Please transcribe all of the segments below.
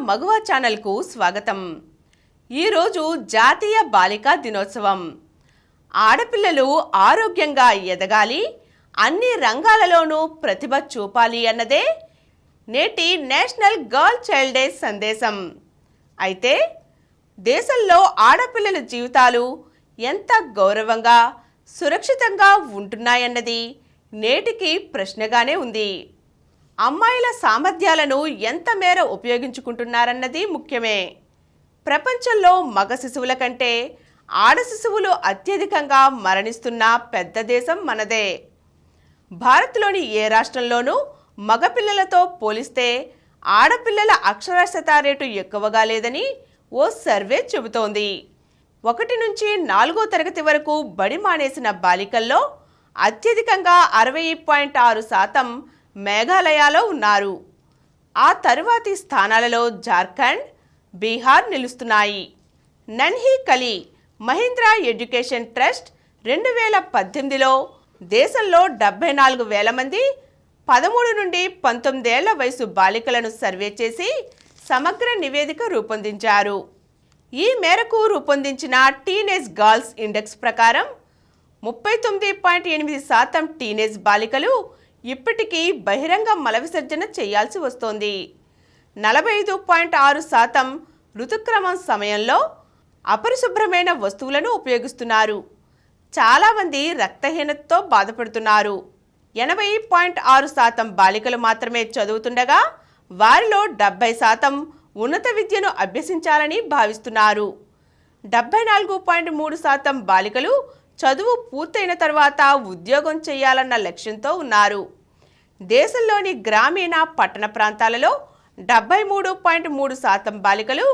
మగువ ఛానల్కు స్వాగతం. ఈరోజు జాతీయ బాలికా దినోత్సవం. ఆడపిల్లలు ఆరోగ్యంగా ఎదగాలి, అన్ని రంగాలలోనూ ప్రతిభ చూపాలి అన్నదే నేటి నేషనల్ గర్ల్ చైల్డ్ డే సందేశం. అయితే దేశంలో ఆడపిల్లల జీవితాలు ఎంత గౌరవంగా సురక్షితంగా ఉంటున్నాయన్నది నేటికి ప్రశ్నగానే ఉంది. అమ్మాయిల సామర్థ్యాలను ఎంత మేర ఉపయోగించుకుంటున్నారన్నది ముఖ్యమే. ప్రపంచంలో మగ శిశువుల కంటే ఆడ శిశువులు అత్యధికంగా మరణిస్తున్న పెద్ద దేశం మనదే. భారత్లోని ఏ రాష్ట్రంలోనూ మగపిల్లలతో పోలిస్తే ఆడపిల్లల అక్షరాస్యత రేటు ఎక్కువగా లేదని ఓ సర్వే చెబుతోంది. 1 నుంచి 4వ తరగతి వరకు బడి మానేసిన బాలికల్లో అత్యధికంగా 60.6% మేఘాలయలో ఉన్నారు. ఆ తరువాతి స్థానాలలో జార్ఖండ్, బీహార్ నిలుస్తున్నాయి. నన్హి కలి మహీంద్రా ఎడ్యుకేషన్ ట్రస్ట్ 2018లో దేశంలో 74,000 మంది 13 నుండి 19 ఏళ్ల వయసు బాలికలను సర్వే చేసి సమగ్ర నివేదిక రూపొందించారు. ఈ మేరకు రూపొందించిన టీనేజ్ గర్ల్స్ ఇండెక్స్ ప్రకారం 39.8% టీనేజ్ బాలికలు ఇప్పటికీ బహిరంగ మల విసర్జన చేయాల్సి వస్తోంది. 45.6% ఋతుక్రమం సమయంలో అపరిశుభ్రమైన వస్తువులను ఉపయోగిస్తున్నారు. చాలామంది రక్తహీనతతో బాధపడుతున్నారు. 80.6% బాలికలు మాత్రమే చదువుతుండగా వారిలో 70% ఉన్నత విద్యను అభ్యసించాలని భావిస్తున్నారు. 74.3% బాలికలు చదువు పూర్తయిన తర్వాత ఉద్యోగం చేయాలన్న లక్ష్యంతో ఉన్నారు. దేశంలోని గ్రామీణ పట్టణ ప్రాంతాలలో 73.3% బాలికలు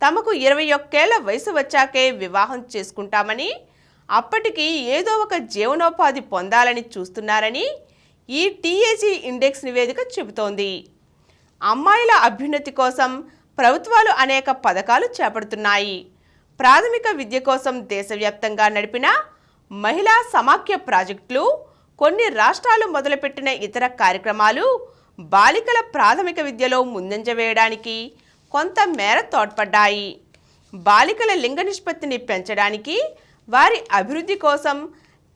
తమకు 21 ఏళ్ల వయసు వచ్చాకే వివాహం చేసుకుంటామని, అప్పటికి ఏదో ఒక జీవనోపాధి పొందాలని చూస్తున్నారని ఈ టీఏజీ ఇండెక్స్ నివేదిక చెబుతోంది. అమ్మాయిల అభ్యున్నతి కోసం ప్రభుత్వాలు అనేక పథకాలు చేపడుతున్నాయి. ప్రాథమిక విద్య కోసం దేశవ్యాప్తంగా నడిపిన మహిళా సమాఖ్య ప్రాజెక్టులు, కొన్ని రాష్ట్రాలు మొదలుపెట్టిన ఇతర కార్యక్రమాలు బాలికల ప్రాథమిక విద్యలో ముందంజ వేయడానికి కొంత మేర తోడ్పడ్డాయి. బాలికల లింగ నిష్పత్తిని పెంచడానికి, వారి అభివృద్ధి కోసం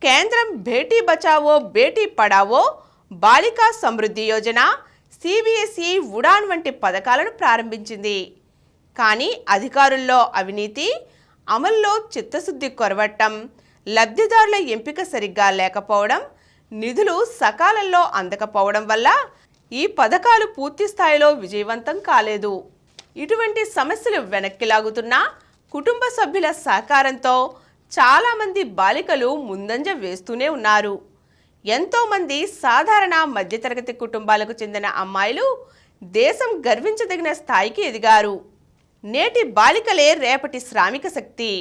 కేంద్రం బేటీ బచావో బేటీ పడావో, బాలికా సమృద్ధి యోజన, CBSE ఉడాన్ వంటి పథకాలను ప్రారంభించింది. కానీ అధికారుల్లో అవినీతి, అమల్లో చిత్తశుద్ధి కొరవటం, లబ్ధిదారుల ఎంపిక సరిగ్గా లేకపోవడం, నిధులు సకాలంలో అందకపోవడం వల్ల ఈ పథకాలు పూర్తి స్థాయిలో విజయవంతం కాలేదు. ఇటువంటి సమస్యలు వెనక్కి లాగుతున్నా కుటుంబ సభ్యుల సహకారంతో చాలామంది బాలికలు ముందంజ వేస్తూనే ఉన్నారు. ఎంతోమంది సాధారణ మధ్యతరగతి కుటుంబాలకు చెందిన అమ్మాయిలు దేశం గర్వించదగిన స్థాయికి ఎదిగారు. నేటి బాలికలే రేపటి శ్రామిక శక్తి.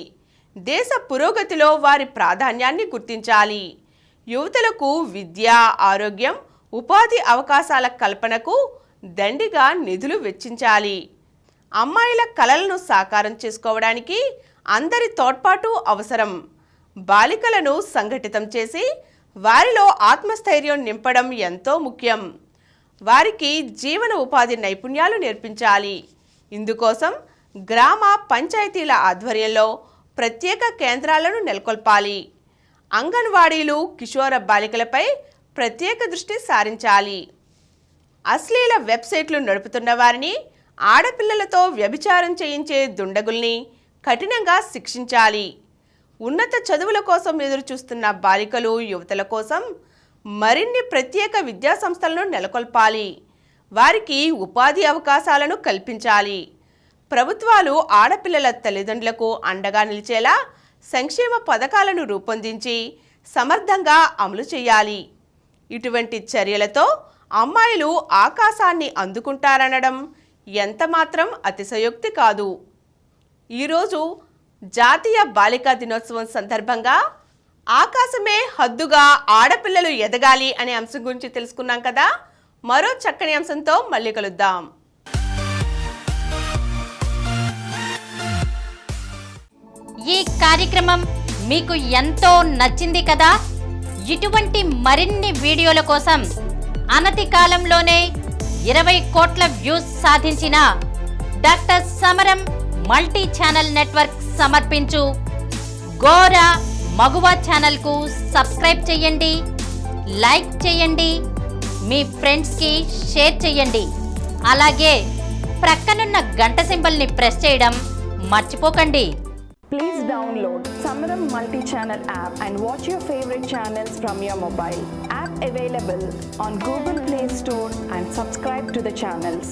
దేశ పురోగతిలో వారి ప్రాధాన్యాన్ని గుర్తించాలి. యువతులకు విద్య, ఆరోగ్యం, ఉపాధి అవకాశాల కల్పనకు దండిగా నిధులు వెచ్చించాలి. అమ్మాయిల కలలను సాకారం చేసుకోవడానికి అందరి తోడ్పాటు అవసరం. బాలికలను సంఘటితం చేసి వారిలో ఆత్మస్థైర్యం నింపడం ఎంతో ముఖ్యం. వారికి జీవన ఉపాధి నైపుణ్యాలు నేర్పించాలి. ఇందుకోసం గ్రామ పంచాయతీల ఆధ్వర్యంలో ప్రత్యేక కేంద్రాలను నెలకొల్పాలి. అంగన్వాడీలు కిషోర బాలికలపై ప్రత్యేక దృష్టి సారించాలి. అశ్లీల వెబ్సైట్లు నడుపుతున్న వారిని, ఆడపిల్లలతో వ్యభిచారం చేయించే దుండగుల్ని కఠినంగా శిక్షించాలి. ఉన్నత చదువుల కోసం ఎదురుచూస్తున్న బాలికలు, యువతల కోసం మరిన్ని ప్రత్యేక విద్యా సంస్థలను నెలకొల్పాలి. వారికి ఉపాధి అవకాశాలను కల్పించాలి. ప్రభుత్వాలు ఆడపిల్లల తల్లిదండ్రులకు అండగా నిలిచేలా సంక్షేమ పథకాలను రూపొందించి సమర్థంగా అమలు చేయాలి. ఇటువంటి చర్యలతో అమ్మాయిలు ఆకాశాన్ని అందుకుంటారనడం ఎంతమాత్రం అతిశయోక్తి కాదు. ఈరోజు జాతీయ బాలికా దినోత్సవం సందర్భంగా ఆకాశమే హద్దుగా ఆడపిల్లలు ఎదగాలి అనే అంశం గురించి తెలుసుకున్నాం కదా. మరో చక్కని అంశంతో మళ్ళీ కలుద్దాం. ఈ కార్యక్రమం మీకు ఎంతో నచ్చింది కదా. ఇటువంటి మరిన్ని వీడియోల కోసం అనతి కాలంలోనే 20 కోట్ల వ్యూస్ సాధించిన డాక్టర్ సమరం మల్టీ ఛానల్ నెట్వర్క్ సమర్పించు గోరా మగువ ఛానల్కు సబ్స్క్రైబ్ చేయండి, లైక్ చేయండి, మీ ఫ్రెండ్స్కి షేర్ చేయండి. అలాగే ప్రక్కనున్న గంట సింబల్ని ప్రెస్ చేయడం మర్చిపోకండి. Please download Samaram multi-channel app and watch your favorite channels from your mobile. App available on Google Play Store and subscribe to the channels.